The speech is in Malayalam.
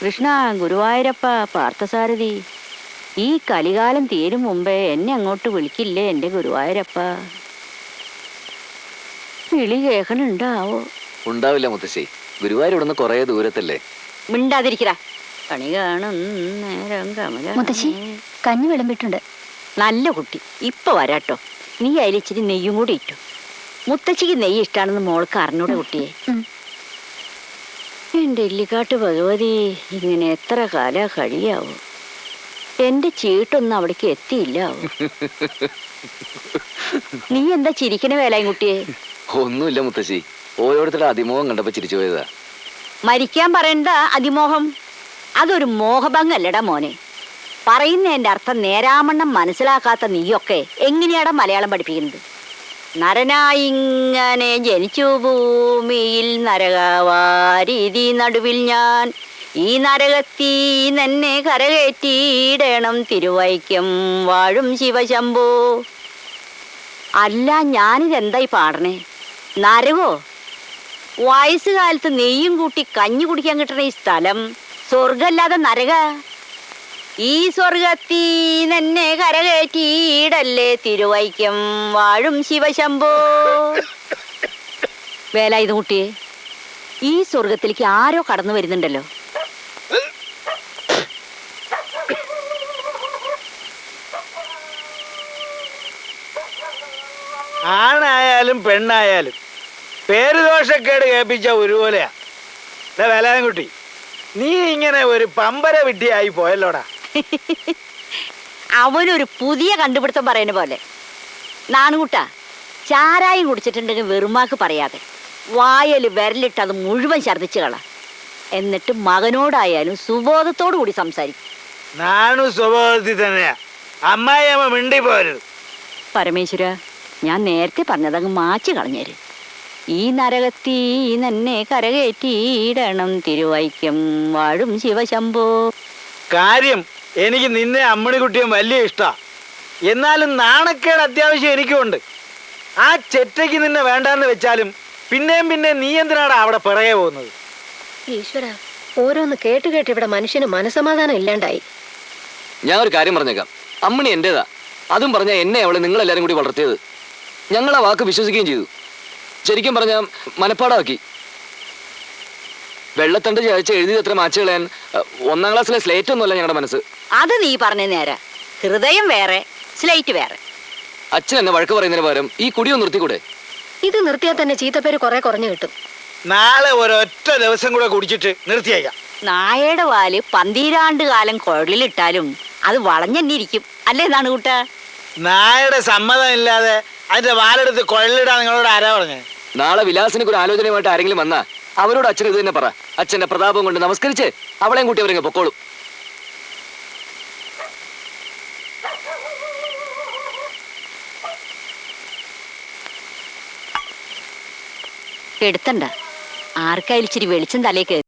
കൃഷ്ണ, ഗുരുവായൂരപ്പ, പാർത്ഥസാരഥി, ഈ കലികാലം തീരും മുമ്പേ എന്നെ അങ്ങോട്ട് വിളിക്കില്ലേ എൻ്റെ ഗുരുവായൂരപ്പ? വിളി കേൾക്കണുണ്ടാവോ? ഉണ്ടാവില്ല മുത്തശ്ശി, ഗുരുവായൂർ ഇവിടുന്ന് കുറേ ദൂരത്തല്ലേ. മിണ്ടാതിരിക്കടാ. കണി കാണും നേരം കമല. മുത്തശ്ശി, കഞ്ഞി വിളമ്പിട്ടുണ്ട്. നല്ല കുട്ടി, ഇപ്പൊ വരാട്ടോ. നീ അതിലിച്ചിരി നെയ്യും കൂടി ഇട്ടു. മുത്തശ്ശിക്ക് നെയ്യ് ഇഷ്ടാണെന്ന് മോൾക്ക് അറിഞ്ഞൂടെ കുട്ടിയെ? എന്റെ ഇല്ലിക്കാട്ട് ഭഗവതി, ഇങ്ങനെ എത്ര കാലാ കഴിയാവോ? എന്റെ ചീട്ടൊന്നും അവിടേക്ക് എത്തിയില്ലാവോ? നീ എന്താ ചിരിക്കണ വേലായും കുട്ടിയെ? ഒന്നുമില്ല മുത്തശ്ശി, ഓരോരുത്തരുടെ അതിമോഹം കണ്ടപ്പോ ചിരിച്ചു പോയതാ. മരിക്കാൻ പറയണ്ട അതിമോഹം, അതൊരു മോഹഭംഗല്ലടാ മോനെ. പറയുന്നതിന്റെ അർത്ഥം നേരാമണ്ണം മനസ്സിലാക്കാത്ത നീയൊക്കെ എങ്ങനെയാടാ മലയാളം പഠിപ്പിക്കുന്നത്? നരനായിങ്ങനെ ജനിച്ചു ഭൂമിയിൽ നരകവാരീതി നടുവിൽ ഞാൻ, ഈ നരകത്തീ തന്നെ കരകയറ്റിയിടണം തിരുവൈക്കം വാഴും ശിവശംഭോ. അല്ല, ഞാനിതെന്തായി പാടണേ? നരകോ? വയസ്സുകാലത്ത് നെയ്യും കൂട്ടി കഞ്ഞി കുടിക്കാൻ കിട്ടണ ഈ സ്ഥലം സ്വർഗല്ലാതെ നരക? ഈ സ്വർഗത്തീ തന്നെ കരകയറ്റിയിടല്ലേ തിരുവൈക്കം വാഴും ശിവശംഭോ. വേലായുധ കുട്ടിയെ, ഈ സ്വർഗത്തിലേക്ക് ആരോ കടന്നു വരുന്നുണ്ടല്ലോ. ആണായാലും പെണ്ണായാലും പേരുദോഷക്കേട് കേൾപ്പിച്ച ഒരുപോലെയാ. വേലാൻകുട്ടി, നീ ഇങ്ങനെ ഒരു പമ്പര വിഡ്ഢിയായി പോയല്ലോടാ. അവനൊരു പുതിയ കണ്ടുപിടുത്തം പറയുന്ന പോലെ. നാണുകൂട്ടാ, ചാരായം കുടിച്ചിട്ടുണ്ടെങ്കിൽ വെറുമാക്ക് പറയാതെ വായല് വിരലിട്ട് അത് മുഴുവൻ ഛർദ്ദിച്ചു കള. എന്നിട്ട് മകനോടായാലും സുബോധത്തോടു കൂടി സംസാരിക്കും. നാണു സ്വഭാവത്തിൽ തന്നെയാ. അമ്മായിയമ്മ മിണ്ടി പോരുത്. പരമേശ്വര, ഞാൻ നേരത്തെ പറഞ്ഞതങ്ങ് മാച്ചു കളഞ്ഞേര്. ഈ നരകത്തീ തന്നെ കരകയറ്റിയിടണം തിരുവൈക്കം വാഴും ശിവശംഭോ. കാര്യം എനിക്ക് നിന്നെ അമ്മണിക്കുട്ടിയും വലിയ ഇഷ്ടാ. എന്നാലും നാണക്കേട് അത്യാവശ്യം എനിക്കുണ്ട്. ആ ചെറ്റയ്ക്ക് നിന്നെ വേണ്ടാന്ന് വെച്ചാലും പിന്നെയും പിന്നെ നീ എന്തിനാടാ അവിടെ പിറകെ പോകുന്നത്? ഈശ്വര, ഓരോന്ന് കേട്ട് കേട്ട് ഇവിടെ മനുഷ്യന് മനസമാധാനം ഇല്ലാണ്ടായി. ഞാൻ ഒരു കാര്യം പറഞ്ഞേക്കാം, അമ്മണി എന്റേതാ. അതും പറഞ്ഞ എന്നെ അവളെ നിങ്ങളെല്ലാരും കൂടി വളർത്തിയത്. ഞങ്ങൾ ആ വാക്ക് വിശ്വസിക്കുകയും ചെയ്തു. ശരിക്കും പറഞ്ഞ മനപ്പാടാക്കി. വെള്ളത്തണ്ട് ചായച്ച് എഴുതി എത്ര മാച്ച് കളയാൻ 1ാം ക്ലാസ്സിലെ സ്ലേറ്റ് ഒന്നുമല്ല ഞങ്ങളുടെ മനസ്സ്. അത് നീ പറഞ്ഞ നേരെ. ഹൃദയം വേറെ, സ്ലേറ്റ് വേറെ. അച്ഛൻ എന്നെ വഴക്ക് പറയുന്നതിന് പകരം ഈ കുടിയൊന്ന് നിർത്തിക്കൂടെ? ഇത് നിർത്തിയാൽ തന്നെ ചീത്തപ്പേര് കുറെ കുറഞ്ഞു കിട്ടും. നാളെ ഒരൊറ്റ ദിവസം കൂടെ കുടിച്ചിട്ട് നിർത്തിയേക്കാം. നായയുടെ വാല് 12 കാലം കുഴലിലിട്ടാലും അത് വളഞ്ഞെന്നെ ഇരിക്കും, അല്ലേ നാണുകൂട്ടാ? നായയുടെ സമ്മതം ഇല്ലാതെ അതിന്റെ വാലെടുത്ത് കുഴലിടാൻ നിങ്ങളോട് ആരാ പറഞ്ഞേ? നാളെ വിലാസിനൊക്കെ ഒരു ആലോചനയുമായിട്ട് ആരെങ്കിലും വന്നാ അവരോട് അച്ഛൻ ഇത് തന്നെ പറ. അച്ഛന്റെ പ്രതാപം കൊണ്ട് നമസ്കരിച്ച് അവളെയും കൂട്ടി അവരെങ്ങ് പൊക്കോളും. എടുത്തണ്ട, ആർക്കായാലും ഇച്ചിരി വെളിച്ചം തലേ കയറി.